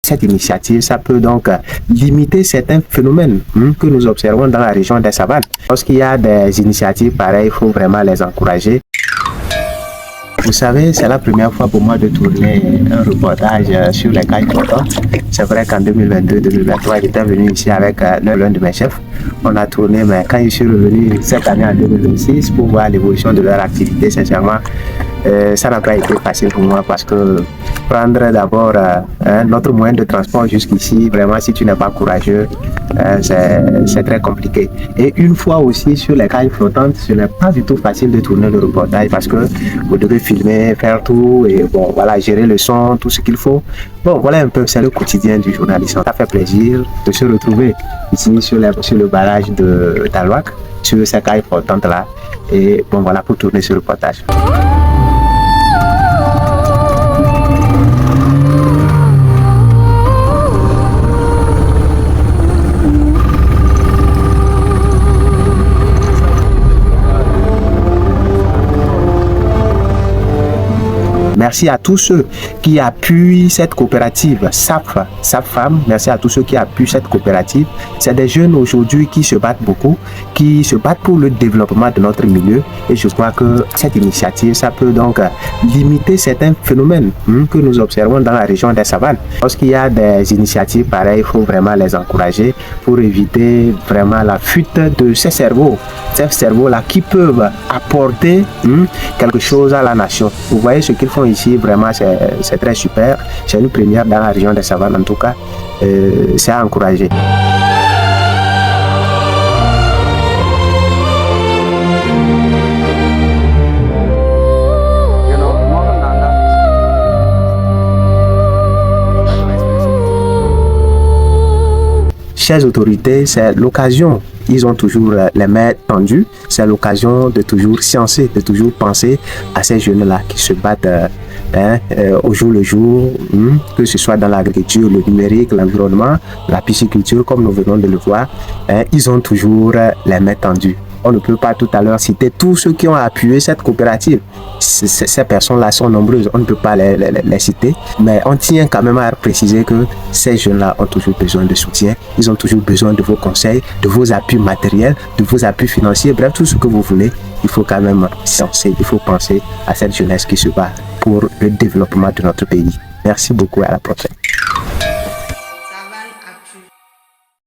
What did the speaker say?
cette initiative, ça peut donc limiter certains phénomènes que nous observons dans la région des savanes. Lorsqu'il y a des initiatives pareilles, il faut vraiment les encourager. Vous savez, c'est la première fois pour moi de tourner un reportage sur les cailles flottantes. C'est vrai qu'en 2022-2023, j'étais venu ici avec l'un de mes chefs. On a tourné, mais quand je suis revenu cette année en 2026 pour voir l'évolution de leur activité, sincèrement, ça n'a pas été facile pour moi parce que prendre d'abord notre moyen de transport jusqu'ici, vraiment, si tu n'es pas courageux, c'est très compliqué. Et une fois aussi sur les cailles flottantes, ce n'est pas du tout facile de tourner le reportage parce que vous devez filmer, faire tout et bon, voilà, gérer le son, tout ce qu'il faut. Bon, voilà un peu, c'est le quotidien du journaliste. Ça fait plaisir de se retrouver ici sur le barrage de Talouac, sur ces cailles flottantes là. Et bon, voilà, pour tourner ce reportage. Merci à tous ceux qui appuient cette coopérative SAF-Femmes. Merci à tous ceux qui appuient cette coopérative. C'est des jeunes aujourd'hui qui se battent beaucoup, qui se battent pour le développement de notre milieu. Et je crois que cette initiative, ça peut donc limiter certains phénomènes que nous observons dans la région des savanes. Lorsqu'il y a des initiatives pareilles, il faut vraiment les encourager pour éviter vraiment la fuite de ces cerveaux-là qui peuvent apporter quelque chose à la nation. Vous voyez ce qu'ils font ici, vraiment c'est très super. C'est une première dans la région des savanes en tout cas. C'est à encourager. Chers autorités, c'est l'occasion. Ils ont toujours les mains tendues. C'est l'occasion de toujours sciencer, de toujours penser à ces jeunes-là qui se battent au jour le jour, que ce soit dans l'agriculture, le numérique, l'environnement, la pisciculture, comme nous venons de le voir. Ils ont toujours les mains tendues. On ne peut pas tout à l'heure citer tous ceux qui ont appuyé cette coopérative. Ces personnes-là sont nombreuses, on ne peut pas les citer, mais on tient quand même à préciser que ces jeunes-là ont toujours besoin de soutien, ils ont toujours besoin de vos conseils, de vos appuis matériels, de vos appuis financiers, bref, tout ce que vous voulez. Il faut quand même penser, il faut penser à cette jeunesse qui se bat pour le développement de notre pays. Merci beaucoup, à la prochaine.